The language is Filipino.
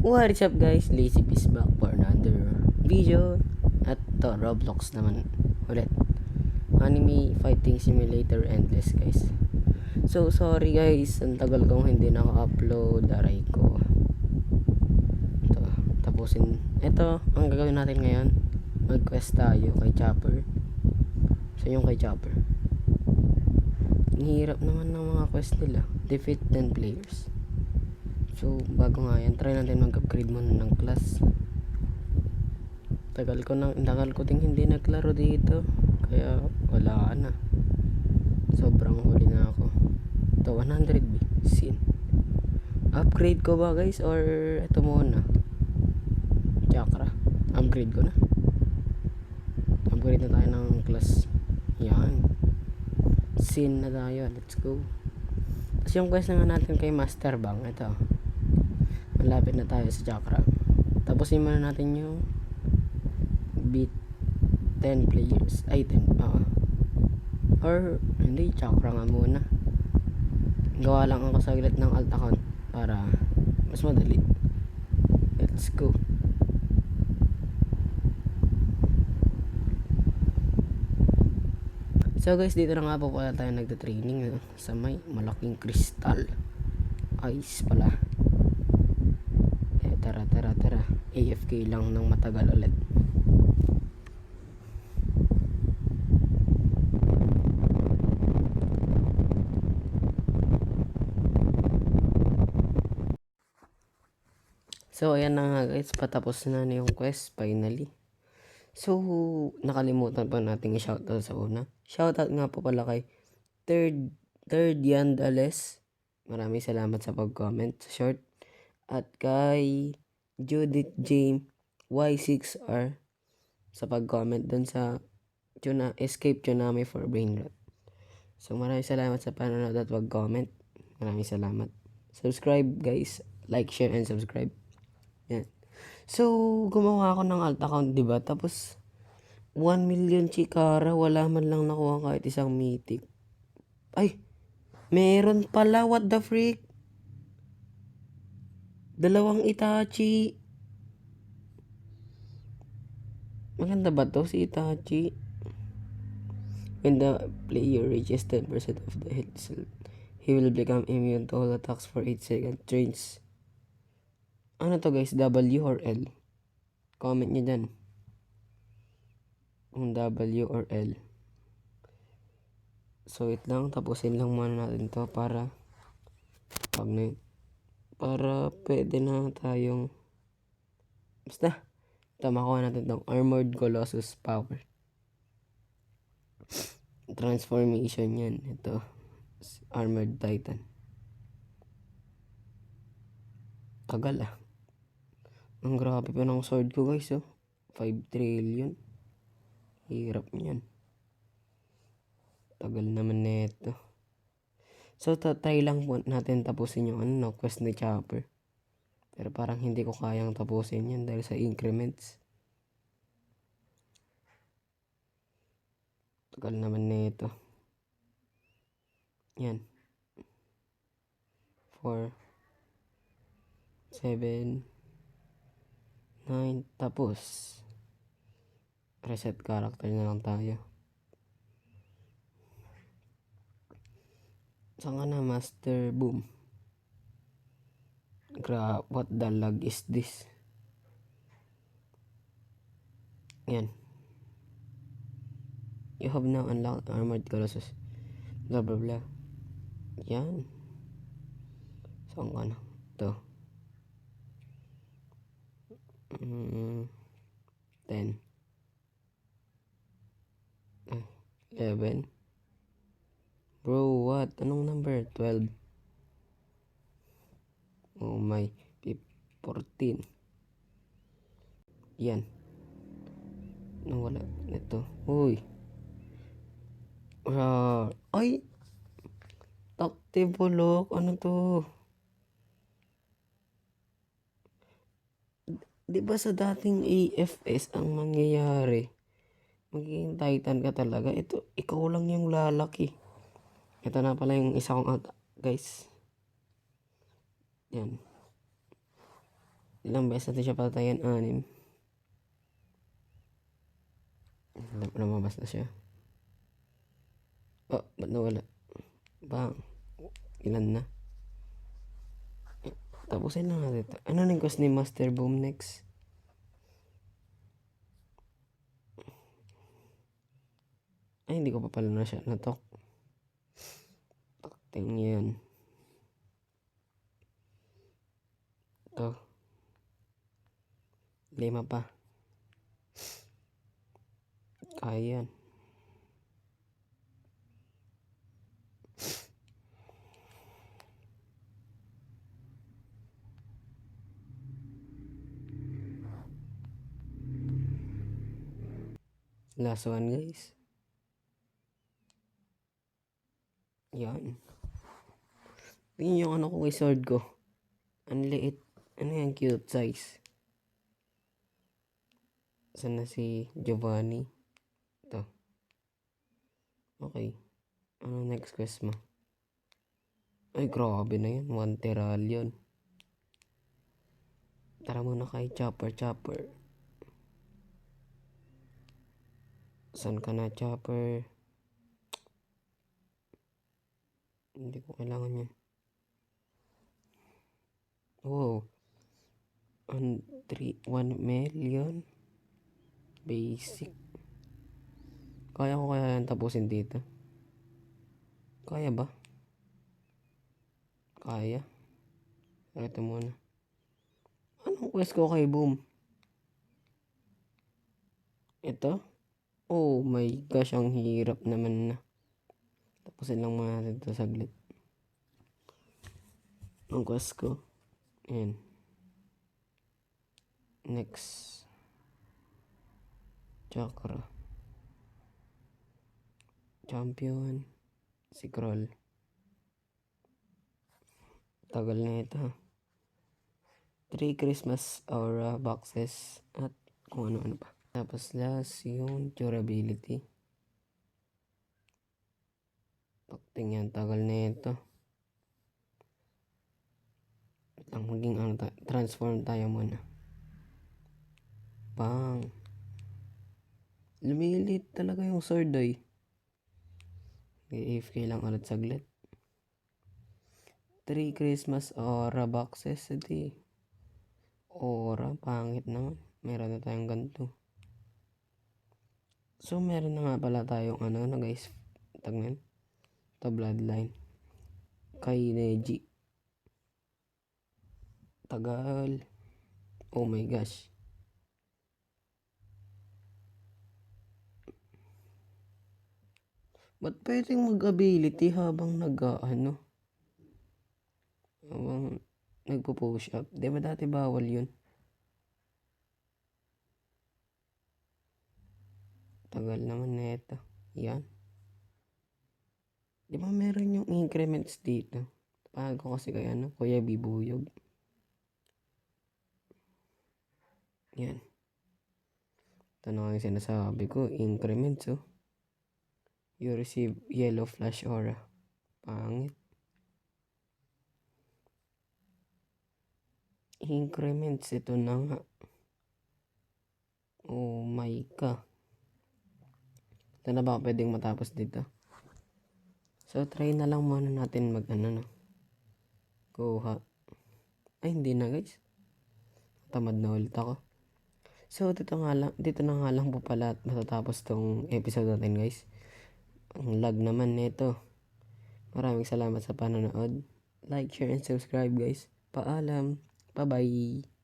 What is up guys, Lazy is back for another video. At to, Roblox naman ulit. Anime Fighting Simulator Endless guys. So sorry guys, ang tagal kong hindi naka-upload. Aray ko. Ito, tapusin. Ito, ang gagawin natin ngayon, mag-quest tayo kay Chopper. So yung kay Chopper, ang hirap naman ng mga quest nila. Defeat 10 players. So, bago nga yan, try natin mag-upgrade muna ng class. Tagal ko ding hindi naglaro dito. Kaya, wala na. Sobrang huli na ako. Ito, 100B. Sin. Upgrade ko ba guys? Or, ito muna. Chakra. Upgrade ko na. Upgrade na tayo ng class. Yan. Sin na tayo. Let's go. Tapos yung quest na nga natin kay Master Bang. Ito. Malapit na tayo sa chakra. Tapusin muna natin yung beat 10 players. Ay, 10. Or, hindi, chakra nga muna. Gawa lang ako saglit ng alt account para mas madali. Let's go. So guys, dito na nga po pala tayo nagta-training sa may malaking kristal. Ice pala. Tara. AFK lang ng matagal ulit. So, ayan na nga guys. Patapos na yung quest finally. So, nakalimutan pa natin i-shoutout sa una. Shoutout nga po pala kay Third Yandales. Maraming salamat sa pag-comment sa short. At kay Judith James Y6R sa pag-comment dun sa Escape Tsunami for Brain Rot. So maraming salamat sa panonood at pag-comment. Maraming salamat. Subscribe guys. Like, share, and subscribe. Yan. So, gumawa ako ng alt account, diba? Tapos, 1 million chikara. Wala man lang nakuha kahit isang mythic. Ay! Meron pala. What the freak? Dalawang Itachi. Maganda ba to si Itachi? When the player reaches 10% of the health, he will become immune to all attacks for 8 seconds. Trains. Ano to guys? W or L? Comment nyo dyan. Kung W or L. So wait lang. Tapusin lang muna natin to para pwede na tayong basta makuha natin tong Armored Colossus power. Transformation yan. Ito. Armored Titan. Tagal ang grabe pa ng sword ko guys 5 trillion. Hirap niyan. Tagal naman neto. So try lang po natin tapusin yung quest ni Chopper. Pero parang hindi ko kayang tapusin yan dahil sa increments. Tagal naman neto. Yan. 4 7 9 tapos. Reset character na lang tayo. Saan ka na, Master Boom? What the lag is this? Yan. You have now unlocked Armored Colossus. Blah blah blah. Yan. Saan ka na? Ito. 10 11 Bro, what? Anong number? 12. Oh my. 14. Yan. Wala. Ito. Uy. Ay! Tactivolok. Ano to? Diba sa dating AFS ang mangyayari? Magiging Titan ka talaga. Ito, ikaw lang yung lalaki. Ito na pala yung isa kong guys. Yan. Ilang beses natin siya patayan, 6. Lumabas na siya. Oh, ba't nawala? Bang. Ilan na? Tapusin lang natin ito. Ano nang quest ni Master Boom next? Ay, hindi ko pa pala na siya natok. Takting yan. Ito. 5 pa. Kaya yan. Last one, guys. Yan. Tingnan yung ano ko kay sword ko. Ang liit. Ano yan, cute size. Saan na si Giovanni? Ito. Okay. Ano next quest mo? Ay, grabe na yan. 1 teralion. Tara muna kay Chopper. Saan ka na, Chopper? Hindi ko kailangan yan. Wow. 1 million. Basic. Kaya ko kaya yan tapusin dito? Kaya ba? Kaya. Ito muna. Anong quest ko kay Boom? Ito? Oh my gosh, ang hirap naman na. Tapusin lang mga natin ito saglit. Ang quest ko. Ayan. Next. Chakra. Champion. Si Kroll. Tagal na ito. 3 Christmas aura boxes at kung ano-ano pa. Tapos last yung durability. Tingnan, tagal na ito. Ang maging transform tayo muna. Bang. Lumilit talaga yung sword ay. AFK lang ulit saglit. 3 Christmas aura boxes. Edi. Aura, pangit naman. Meron na tayong ganito. So, meron na nga pala tayong ano na guys. Tagnan. Ito bloodline. Kay Neji. Tagal. Oh my gosh. Ba't pwedeng mag-ability habang habang nagpo-push up? Di ba dati bawal yun? Tagal naman na ito. Yan. Di ba meron yung increments dito? Pago kasi kaya Kuya Bibuyog. Yan. Ito na yung sinasabi ko. Increments oh. You receive yellow flash aura. Pangit. Increments ito na nga. Oh my god. Ito na ba pwedeng matapos dito? So try na lang muna natin kuha. Ay hindi na guys. Tamad na ulit ako. So dito na nga lang po pala at matatapos tong episode natin guys. Ang lag naman nito. Maraming salamat sa panonood. Like, share, and subscribe guys. Paalam. Bye-bye.